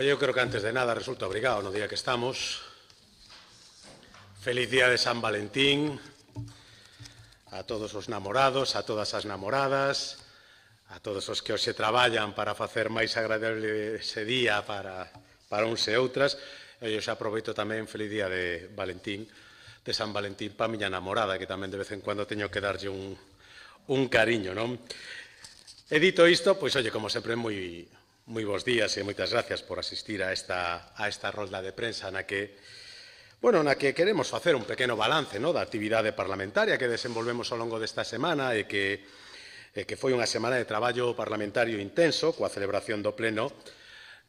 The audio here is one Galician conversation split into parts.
Eu creo que antes de nada resulta obrigado no día que estamos. Feliz día de San Valentín a todos os namorados, a todas as namoradas, a todos os que hoxe traballan para facer máis agradable ese día para uns e outras. E eu xa aproveito tamén feliz día de San Valentín para a miña namorada, que tamén de vez en cuando teño que darlle un cariño, non? E dito isto, pois, oye, como sempre, moi bons días e moitas gracias por asistir a esta rolda de prensa na que queremos facer un pequeno balance da actividade parlamentaria que desenvolvemos ao longo desta semana e que foi unha semana de traballo parlamentario intenso coa celebración do Pleno,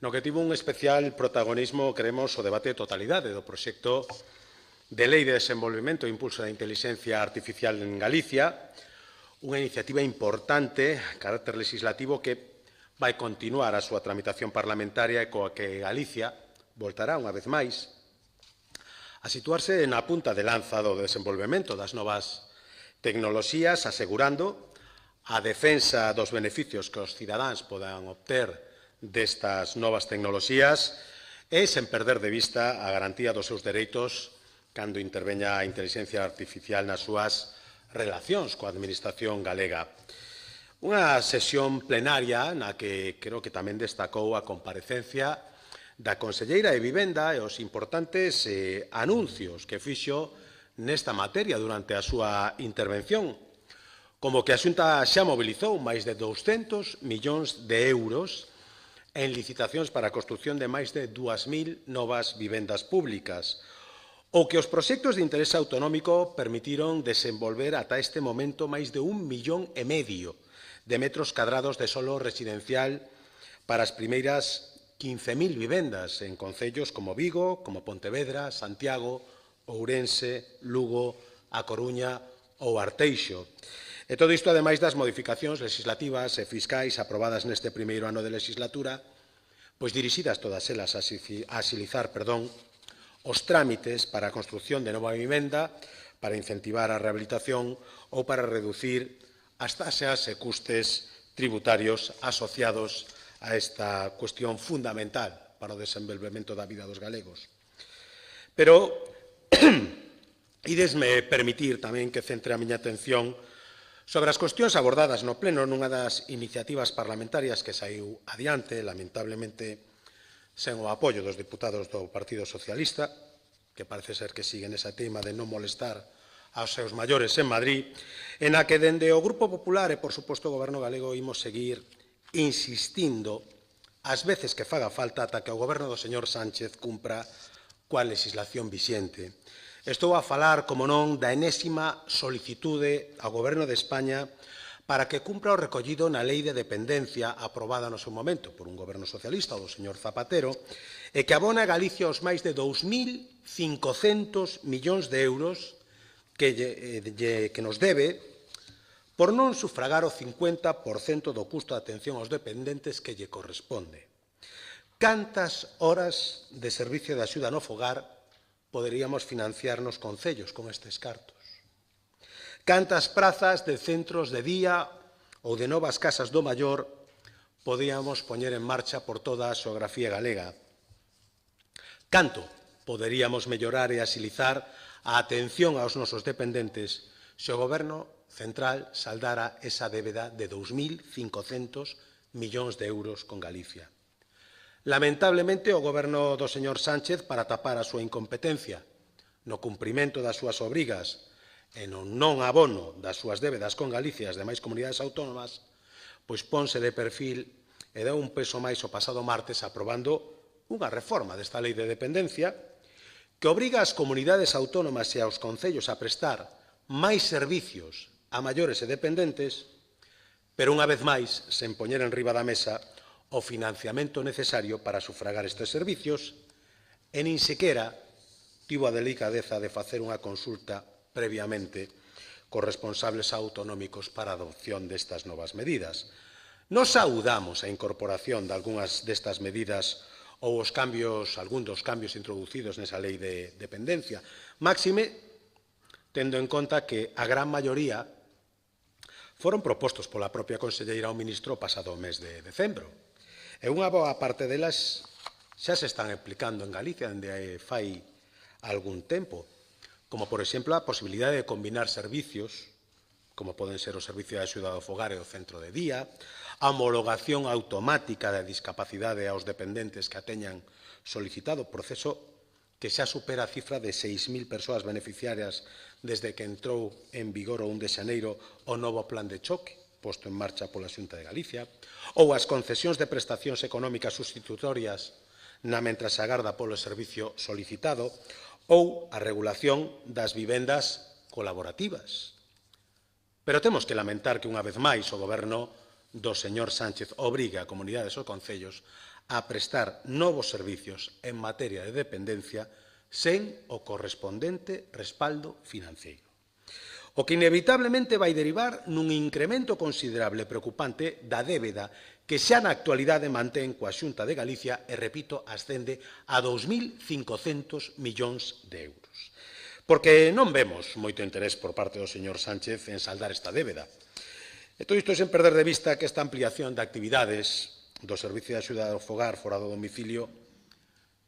no que tivo un especial protagonismo, creemos, o debate de totalidade do proxecto de Lei de Desenvolvemento e Impulso da Intelixencia Artificial en Galicia, unha iniciativa importante, carácter legislativo, que vai continuar a súa tramitación parlamentaria e coa que Galicia voltará unha vez máis a situarse na punta de lanza do desenvolvemento das novas tecnoloxías, asegurando a defensa dos beneficios que os cidadáns podan obter destas novas tecnoloxías e sen perder de vista a garantía dos seus dereitos cando interveña a inteligencia artificial nas súas relacións coa Administración galega. Unha sesión plenaria na que creo que tamén destacou a comparecencia da conselleira de Vivenda e os importantes anuncios que fixo nesta materia durante a súa intervención, como que a Xunta xa mobilizou máis de 200 millóns de euros en licitacións para a construción de máis de 2.000 novas vivendas públicas, ou que os proxectos de interese autonómico permitiron desenvolver ata este momento máis de 1,5 millón de metros cadrados de solo residencial para as primeiras 15.000 vivendas en concellos como Vigo, como Pontevedra, Santiago, Ourense, Lugo, A Coruña ou Arteixo. E todo isto, ademais das modificacións legislativas e fiscais aprobadas neste primeiro ano de legislatura, pois dirixidas todas elas a axilizar os trámites para a construción de nova vivenda, para incentivar a rehabilitación ou para reducir as taxas e custes tributarios asociados a esta cuestión fundamental para o desenvolvemento da vida dos galegos. Pero idesme permitir tamén que centre a miña atención sobre as cuestións abordadas no Pleno nunha das iniciativas parlamentarias que saiu adiante, lamentablemente sen o apoio dos deputados do Partido Socialista, que parece ser que siguen esa teima de non molestar aos seus maiores en Madrid, en a que dende o Grupo Popular e, por suposto, o Goberno galego imos seguir insistindo as veces que faga falta ata que o Goberno do señor Sánchez cumpra coa legislación vixente. Estou a falar, como non, da enésima solicitude ao Goberno de España para que cumpra o recollido na Lei de Dependencia aprobada no seu momento por un goberno socialista, o do señor Zapatero, e que abona a Galicia os máis de 2.500 millóns de euros que nos debe por non sufragar o 50% do custo de atención aos dependentes que lle corresponde. Cantas horas de servicio de axuda no fogar poderíamos financiar nos concellos con estes cartos? Cantas prazas de centros de día ou de novas casas do maior podíamos poñer en marcha por toda a xeografía galega? Canto poderíamos mellorar e axilizar a atención aos nosos dependentes se o Goberno central saldara esa débeda de 2.500 millóns de euros con Galicia? Lamentablemente, o Goberno do señor Sánchez, para tapar a súa incompetencia no cumprimento das súas obrigas e no non abono das súas débedas con Galicia e as demais comunidades autónomas, pois ponse de perfil e dá un peso máis o pasado martes aprobando unha reforma desta lei de dependencia que obriga ás comunidades autónomas e aos concellos a prestar máis servicios a maiores e dependentes, pero unha vez máis sen poñer enriba da mesa o financiamento necesario para sufragar estes servicios e nin sequera tivo a delicadeza de facer unha consulta previamente cos responsables autonómicos para a adopción destas novas medidas. Nos saudamos a incorporación de algunhas destas medidas ou algún dos cambios introducidos nesa lei de dependencia, máxime tendo en conta que a gran maioría foron propostos pola propia conselleira ao ministro o pasado mes de decembro. E unha boa parte delas xa se están aplicando en Galicia dende fai algún tempo, como, por exemplo, a posibilidade de combinar servicios, como poden ser o Servicio de Axuda ao Fogar e o Centro de Día, a homologación automática da discapacidade aos dependentes que a teñan solicitado, proceso que xa supera a cifra de 6.000 persoas beneficiarias desde que entrou en vigor o 1 de xaneiro o novo plan de choque posto en marcha pola Xunta de Galicia, ou as concesións de prestacións económicas sustitutorias na mentras se agarda polo servicio solicitado, ou a regulación das vivendas colaborativas. Pero temos que lamentar que, unha vez máis, o Goberno do señor Sánchez obriga a comunidades ou concellos a prestar novos servicios en materia de dependencia sen o correspondente respaldo financeiro. O que inevitablemente vai derivar nun incremento considerable e preocupante da débeda que xa na actualidade mantén coa Xunta de Galicia e, repito, ascende a 2.500 millóns de euros. Porque non vemos moito interés por parte do señor Sánchez en saldar esta débeda. E todo isto sen perder de vista que esta ampliación de actividades do Servicio de Axuda ao Fogar fora do domicilio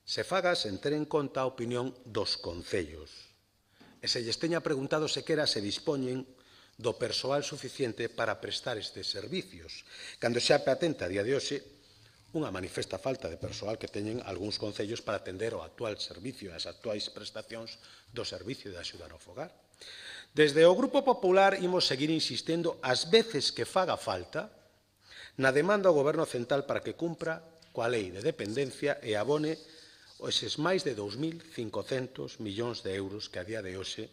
se faga sen ter en conta a opinión dos concellos e se lles teña preguntado sequera se dispoñen do persoal suficiente para prestar estes servicios, cando xa patente a día de hoxe unha manifesta falta de persoal que teñen algúns concellos para atender o actual servicio e as actuais prestacións do Servicio de Axuda ao Fogar. Desde o Grupo Popular imos seguir insistindo as veces que faga falta na demanda ao Goberno central para que cumpra coa Lei de Dependencia e abone eses máis de 2.500 millóns de euros que a día de hoxe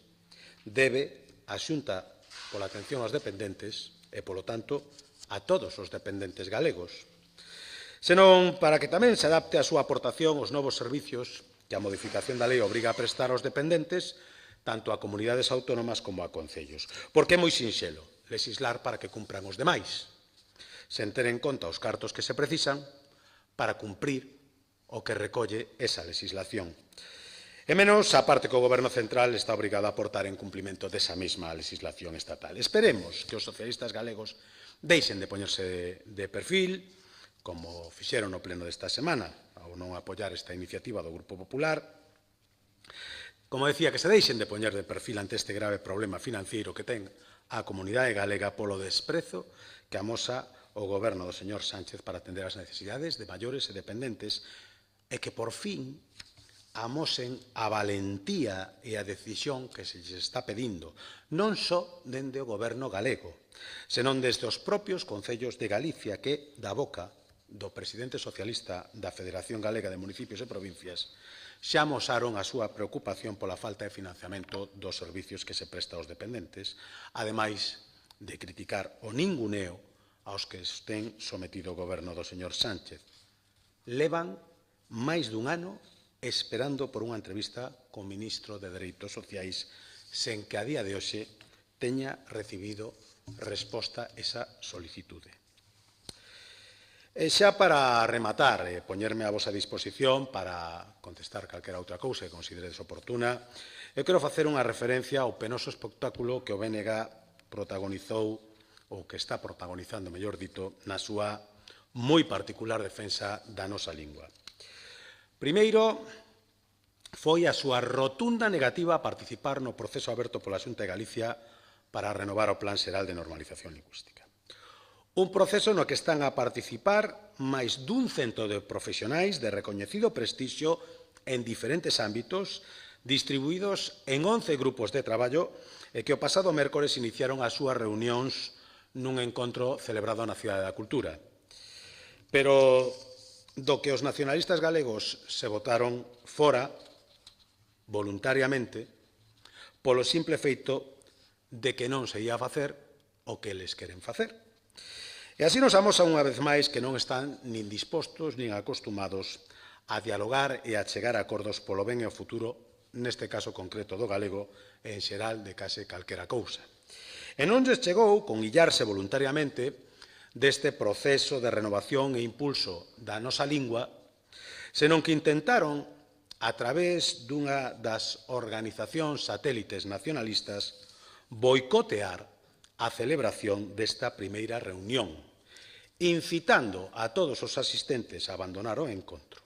debe a Xunta pola atención aos dependentes e, polo tanto, a todos os dependentes galegos, senón para que tamén se adapte a súa aportación aos novos servicios que a modificación da lei obriga a prestar aos dependentes tanto a comunidades autónomas como a concellos. Porque é moi sinxelo lexislar para que cumpran os demais, sen ter en conta os cartos que se precisan para cumprir o que recolle esa legislación. E menos a parte que o Goberno central está obrigado a aportar en cumplimento desa mesma legislación estatal. Esperemos que os socialistas galegos deixen de poñerse de perfil, como fixeron no pleno desta semana, ao non apoiar esta iniciativa do Grupo Popular. Como decía, que se deixen de poñer de perfil ante este grave problema financeiro que ten a comunidade galega polo desprezo que amosa o Goberno do señor Sánchez para atender as necesidades de maiores e dependentes e que, por fin, amosen a valentía e a decisión que se lles está pedindo, non só dende o Goberno galego, senón desde os propios concellos de Galicia que, da boca do presidente socialista da Federación Galega de Municipios e Provincias, xa amosaron a súa preocupación pola falta de financiamento dos servicios que se presta aos dependentes, ademais de criticar o ninguneo aos que estén sometido o Goberno do señor Sánchez. Levan máis dun ano esperando por unha entrevista co ministro de Dereitos Sociais sen que a día de hoxe teña recibido resposta esa solicitude. E xa para rematar e poñerme a vosa disposición para contestar calquera outra cousa que consideredes oportuna, eu quero facer unha referencia ao penoso espectáculo que o BNG protagonizou ou que está protagonizando, mellor dito, na súa moi particular defensa da nosa lingua. Primeiro, foi a súa rotunda negativa a participar no proceso aberto pola Xunta de Galicia para renovar o Plan Xeral de Normalización Lingüística. Un proceso no que están a participar máis dun cento de profesionais de recoñecido prestixio en diferentes ámbitos, distribuídos en 11 grupos de traballo e que o pasado mércores iniciaron as súas reunións nun encontro celebrado na Cidade da Cultura. Pero do que os nacionalistas galegos se votaron fora, voluntariamente, polo simple feito de que non se ia facer o que eles queren facer. E así nos amosa unha vez máis que non están nin dispostos nin acostumados a dialogar e a chegar a acordos polo ben e o futuro, neste caso concreto do galego, e en xeral de case calquera cousa. E non lles chegou con illarse voluntariamente deste proceso de renovación e impulso da nosa lingua, senón que intentaron, a través dunha das organizacións satélites nacionalistas, boicotear a celebración desta primeira reunión, incitando a todos os asistentes a abandonar o encontro.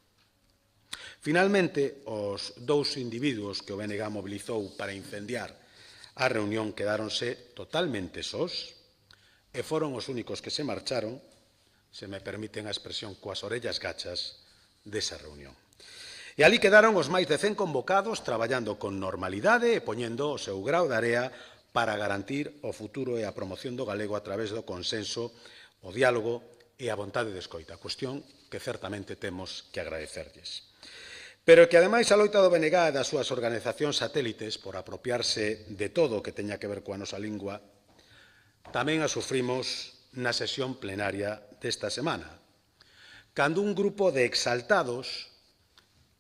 Finalmente, os dous individuos que o BNG mobilizou para incendiar a reunión quedáronse totalmente sós e foron os únicos que se marcharon, se me permiten a expresión, coas orellas gachas desa reunión. E ali quedaron os máis de 100 convocados traballando con normalidade e poñendo o seu grao de area para garantir o futuro e a promoción do galego a través do consenso, o diálogo e a vontade de escoita, cuestión que certamente temos que agradecerlles. Pero que, ademais, a loita do BNG e das súas organizacións satélites por apropiarse de todo o que teña que ver coa nosa lingua, tamén a sufrimos na sesión plenaria desta semana, cando un grupo de exaltados,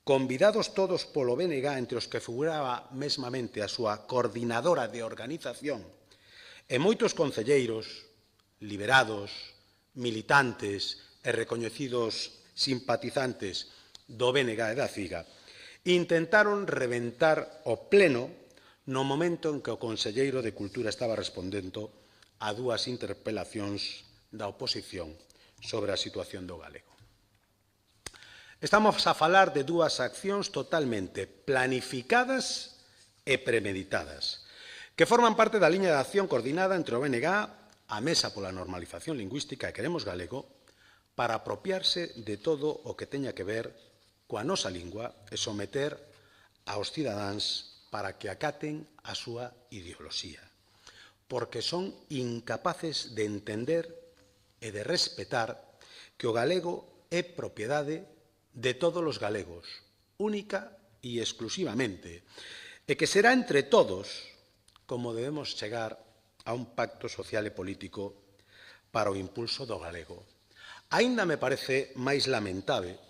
convidados todos polo BNG, entre os que figuraba mesmamente a súa coordinadora de organización, e moitos concelleiros, liberados, militantes e recoñecidos simpatizantes do BNG e da CIGA, intentaron reventar o pleno no momento en que o conselleiro de Cultura estaba respondendo a dúas interpelacións da oposición sobre a situación do galego. Estamos a falar de dúas accións totalmente planificadas e premeditadas, que forman parte da liña de acción coordinada entre o BNG, a Mesa pola Normalización Lingüística e Queremos Galego, para apropiarse de todo o que teña que ver coa nosa lingua e someter aos cidadáns para que acaten a súa ideoloxía, porque son incapaces de entender e de respetar que o galego é propiedade de todos os galegos, única e exclusivamente, e que será entre todos como debemos chegar a un pacto social e político para o impulso do galego. Aínda me parece máis lamentable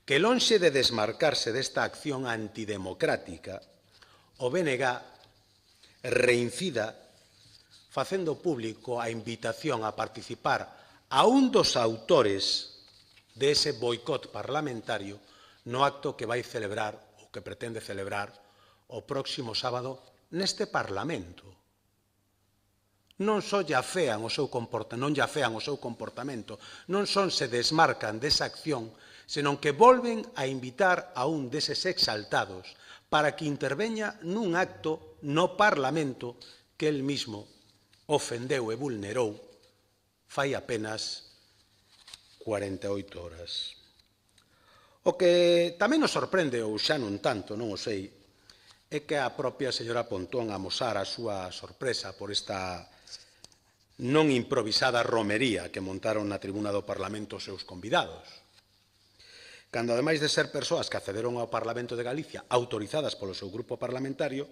que, lonxe de desmarcarse desta acción antidemocrática, o BNG reincida facendo público a invitación a participar a un dos autores dese boicot parlamentario no acto que vai celebrar ou que pretende celebrar o próximo sábado neste Parlamento. Non só lle afean o seu comportamento, non son se desmarcan desa acción, senón que volven a invitar a un deses exaltados para que interveña nun acto no Parlamento que el mismo ofendeu e vulnerou fai apenas 48 horas. O que tamén nos sorprende, ou xa non tanto, non o sei, é que a propia señora Pontón amosara a súa sorpresa por esta non improvisada romería que montaron na tribuna do Parlamento os seus convidados, cando, ademais de ser persoas que accederon ao Parlamento de Galicia autorizadas polo seu grupo parlamentario,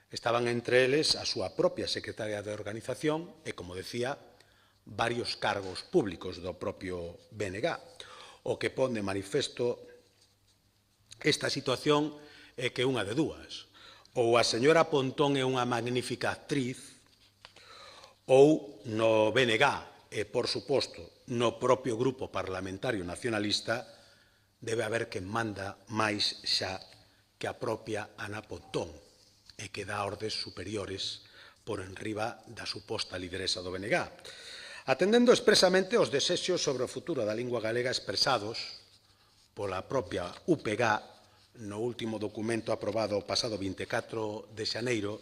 estaban entre eles a súa propia secretaria de organización e, como decía, varios cargos públicos do propio BNG. O que pon de manifesto esta situación é que unha de dúas: ou a señora Pontón é unha magnífica actriz, ou no BNG e, por suposto, no propio grupo parlamentario nacionalista debe haber quen manda máis xa que a propia Ana Pontón e que dá ordes superiores por enriba da suposta lideresa do BNG, atendendo expresamente aos desexos sobre o futuro da lingua galega expresados pola propia UPG no último documento aprobado o pasado 24 de xaneiro,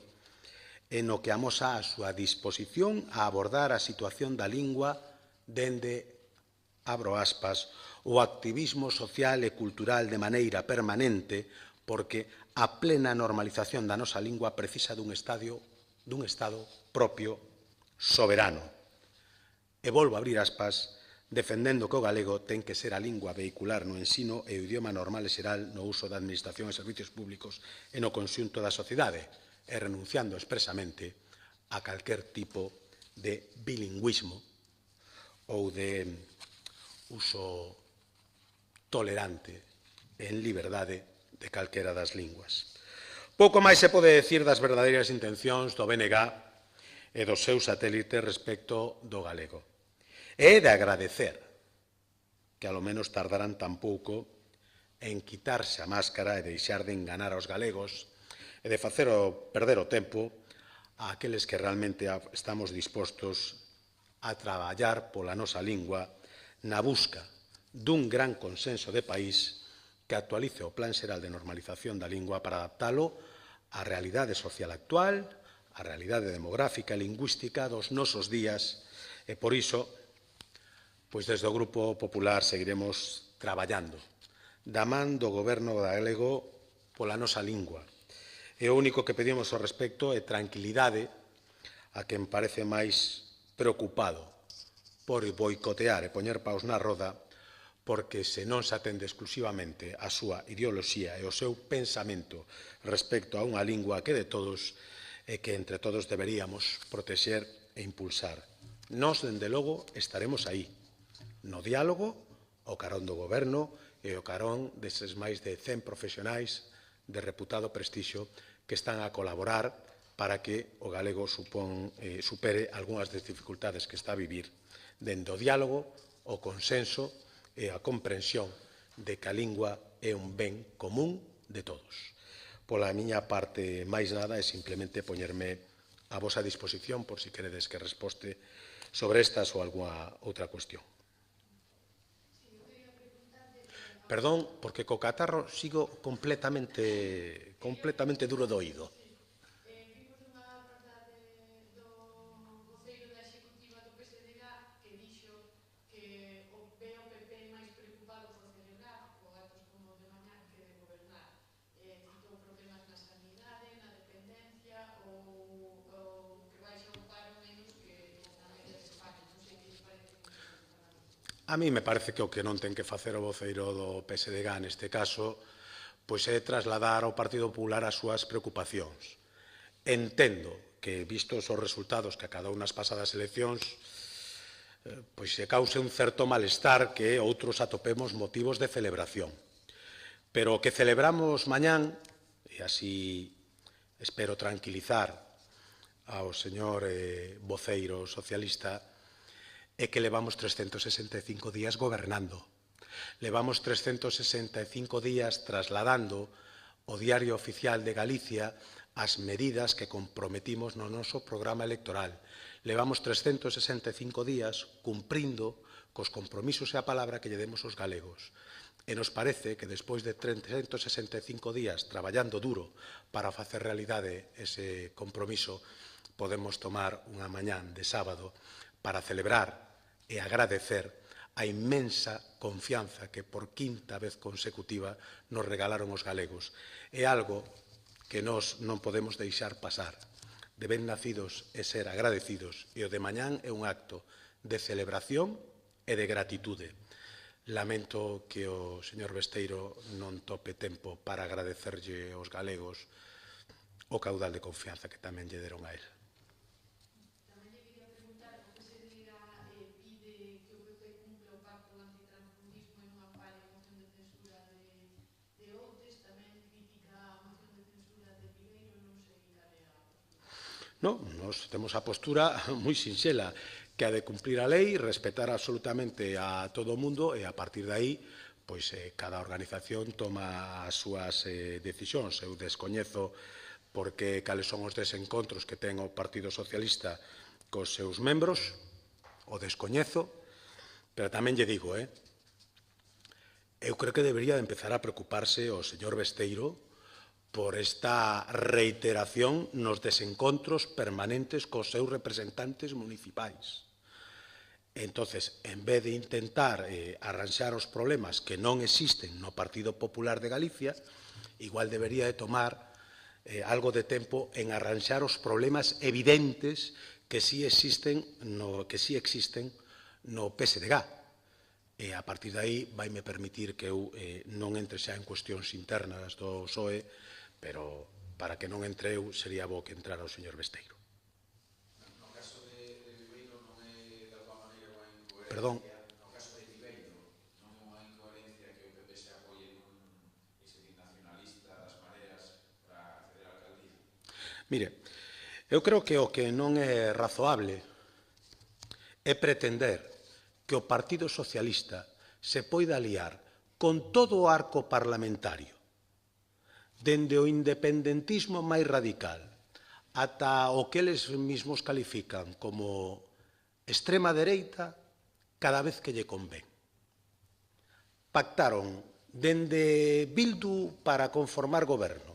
e no que amosa a súa disposición a abordar a situación da lingua dende, abro aspas, o activismo social e cultural de maneira permanente, porque a plena normalización da nosa lingua precisa dun Estado propio soberano. E volvo a abrir aspas, defendendo que o galego ten que ser a lingua vehicular no ensino e o idioma normal e xeral no uso da administración e servicios públicos e no conxunto da sociedade, e renunciando expresamente a calquer tipo de bilingüismo ou de uso tolerante en liberdade de calquera das linguas. Pouco máis se pode decir das verdadeiras intencións do BNG e dos seus satélites respecto do galego. E é de agradecer que, ao menos, tardaran tan pouco en quitarse a máscara e deixar de enganar aos galegos e de facer perder o tempo a aqueles que realmente estamos dispostos a traballar pola nosa lingua na busca dun gran consenso de país que actualice o Plan Xeral de Normalización da Lingua para adaptalo á realidade social actual, á realidade demográfica e lingüística dos nosos días, e por iso, pois desde o Grupo Popular seguiremos traballando da man do Goberno galego pola nosa lingua. E o único que pedimos ao respecto é tranquilidade a quen parece máis preocupado por boicotear e poñer paus na roda, porque se non se atende exclusivamente a súa ideoloxía e o seu pensamento respecto a unha lingua que de todos e que entre todos deberíamos protexer e impulsar. Nós, dende logo, estaremos aí, no diálogo, o carón do Goberno e o carón deses máis de 100 profesionais de reputado prestixio que están a colaborar para que o galego supere algunhas das dificultades que está a vivir, dende o diálogo, o consenso e a comprensión de que a lingua é un ben común de todos. Pola miña parte, máis nada, é simplemente poñerme a vosa disposición por si queredes que resposte sobre estas ou algunha outra cuestión. Perdón, porque co catarro sigo completamente duro de oído. A mí me parece que o que non ten que facer o voceiro do PSDG neste caso pois é trasladar ao Partido Popular as súas preocupacións. Entendo que, vistos os resultados que acadou nas pasadas eleccións, pois se cause un certo malestar que outros atopemos motivos de celebración. Pero o que celebramos mañán, e así espero tranquilizar ao señor voceiro socialista, é que levamos 365 días gobernando. Levamos 365 días trasladando ao Diario Oficial de Galicia as medidas que comprometimos no noso programa electoral. Levamos 365 días cumprindo cos compromisos e a palabra que lle demos aos galegos. E nos parece que despois de 365 días traballando duro para facer realidade ese compromiso, podemos tomar unha mañán de sábado para celebrar e agradecer a inmensa confianza que por quinta vez consecutiva nos regalaron os galegos. É algo que nós non podemos deixar pasar. De ben nacidos e ser agradecidos, e o de mañán é un acto de celebración e de gratitude. Lamento que o señor Besteiro non tope tempo para agradecerlle aos galegos o caudal de confianza que tamén lle deron a él. Non, nós temos a postura moi sinxela, que a de cumplir a lei, respetar absolutamente a todo o mundo e a partir de aí, pois cada organización toma as súas decisións. Eu descoñezo porque cales son os desencontros que ten o Partido Socialista cos seus membros, o descoñezo, pero tamén lle digo, eu creo que debería de empezar a preocuparse o señor Besteiro por esta reiteración nos desencontros permanentes cos seus representantes municipais. Entonces, en vez de intentar arranxar os problemas que non existen no Partido Popular de Galicia, igual debería de tomar algo de tempo en arranxar os problemas evidentes que sí existen no PSDG. E a partir de aí vaime permitir que eu non entre xa en cuestións internas do PSOE, pero para que non entre eu sería bo que entrara o señor Besteiro. No caso de Viveiro non é de alguma maneira unha incoherencia. Perdón. No caso de Viveiro non é unha incoherencia que o PP se apoie nun ese nacionalista das mareas para acceder á alcaldía. Mire, eu creo que o que non é razoable é pretender que o Partido Socialista se poida aliar con todo o arco parlamentario, dende o independentismo máis radical ata o que eles mesmos califican como extrema dereita cada vez que lle convén. Pactaron dende Bildu para conformar goberno,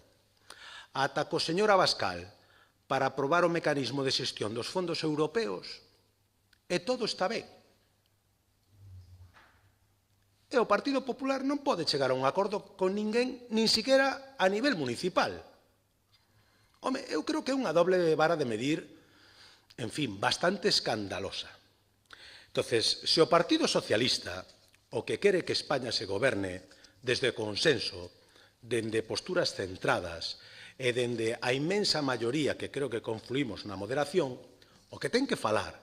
ata co señor Abascal para aprobar o mecanismo de xestión dos fondos europeos, e todo está ben. E o Partido Popular non pode chegar a un acordo con ninguén, nin siquiera a nivel municipal. Home, eu creo que é unha doble vara de medir, en fin, bastante escandalosa. Entonces, se o Partido Socialista o que quere que España se goberne desde o consenso, dende posturas centradas e dende a inmensa maioría que creo que confluímos na moderación, o que ten que falar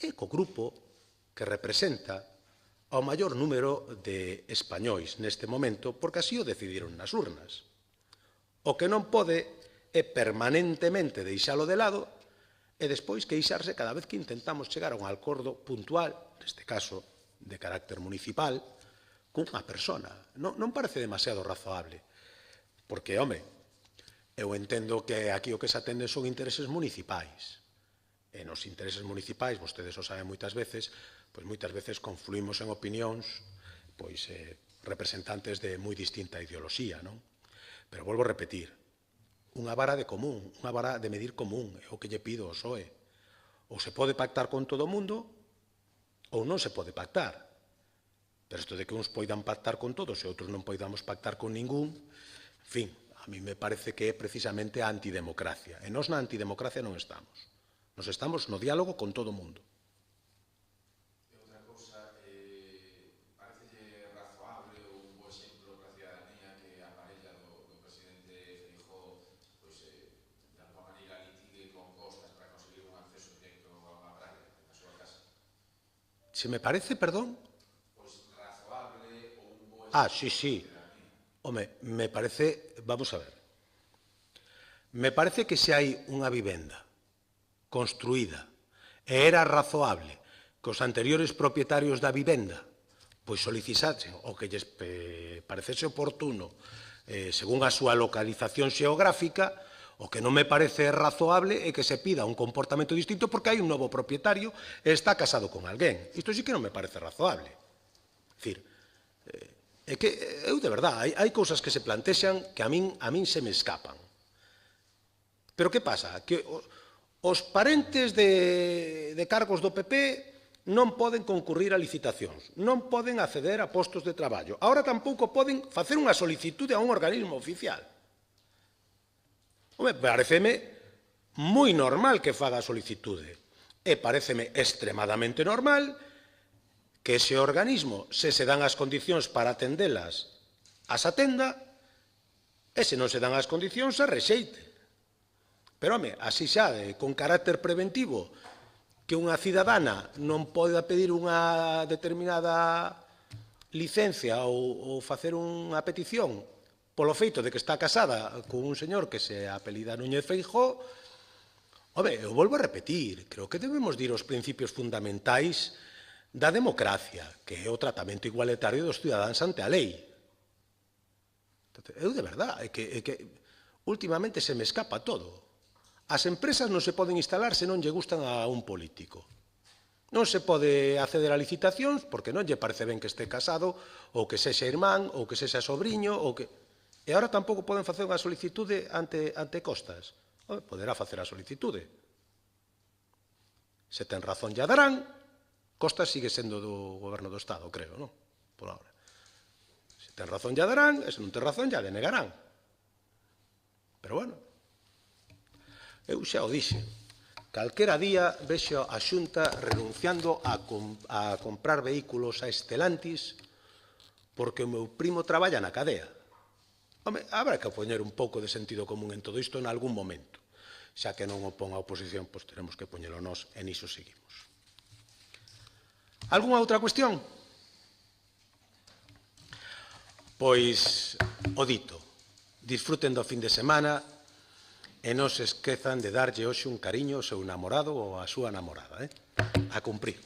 é co grupo que representa ao maior número de españois neste momento, porque así o decidiron nas urnas. O que non pode é permanentemente deixalo de lado e despois queixarse cada vez que intentamos chegar a un acordo puntual, neste caso de carácter municipal, cunha persona. Non parece demasiado razoable, porque, home, eu entendo que aquí o que se atende son intereses municipais. E nos intereses municipais, vostedes o saben moitas veces confluímos en opinións representantes de moi distinta ideoloxía, non? Pero volvo a repetir, unha vara de común, unha vara de medir común, é o que lle pido ao PSOE. Ou se pode pactar con todo o mundo, ou non se pode pactar. Pero isto de que uns poidan pactar con todos e outros non poidamos pactar con ningún, en fin, a mí me parece que é precisamente a antidemocracia. E nós na antidemocracia non estamos. Nos estamos no diálogo con todo o mundo. E outra cousa, parecelle razoable ou un bo exemplo para a cidadanía que a parella do presidente Feijóo de alguma maneira litigue con Costas para conseguir un acceso directo a unha praia na súa casa? Se me parece, perdón? Razoable ou un bo exemplo para a cidadanía? Home, me parece, vamos a ver, me parece que se hai unha vivenda construída e era razoable que os anteriores propietarios da vivenda pois solicitasen o que lles parecese oportuno según a súa localización xeográfica, o que non me parece razoable é que se pida un comportamento distinto porque hai un novo propietario e está casado con alguén. Isto sí que non me parece razoable. É dicir, é que eu de verdade, hai cousas que se plantexan que a min se me escapan. Pero que pasa? Que os parentes de cargos do PP non poden concurrir a licitacións, non poden acceder a postos de traballo. Ahora tampouco poden facer unha solicitude a un organismo oficial. Home, pareceme moi normal que faga a solicitude. E pareceme extremadamente normal que ese organismo, se dan as condicións para atendelas, as atenda, e se non se dan as condicións, se rexeite. Pero, home, así xa, con carácter preventivo, que unha cidadana non poda pedir unha determinada licencia ou facer unha petición polo feito de que está casada con un señor que se apelida Núñez Feijóo, home, eu volvo a repetir, creo que debemos dir os principios fundamentais da democracia, que é o tratamento igualitario dos cidadáns ante a lei. Eu, de verdade, é que últimamente se me escapa todo. As empresas non se poden instalar se non lle gustan a un político. Non se pode acceder a licitacións porque non lle parece ben que este casado ou que sexa irmán ou que sexa sobriño ou que... E agora tampouco poden facer unha solicitude ante Costas. Poderá facer a solicitude. Se ten razón lla darán. Costas sigue sendo do goberno do Estado, creo, non? Por ahora. Se ten razón lla darán e se non ten razón lla denegarán. Pero, bueno, eu xa o dixen, calquera día vexo a Xunta renunciando a comprar vehículos a Estelantis porque o meu primo traballa na cadea. Home, habrá que poñer un pouco de sentido común en todo isto en algún momento. Xa que non o pon a oposición, pois teremos que poñelo nós e niso seguimos. Algúnha outra cuestión? Pois, o dito, disfruten do fin de semana e non se esquezan de darlle hoxe un cariño ao seu namorado ou á súa namorada. A cumprir.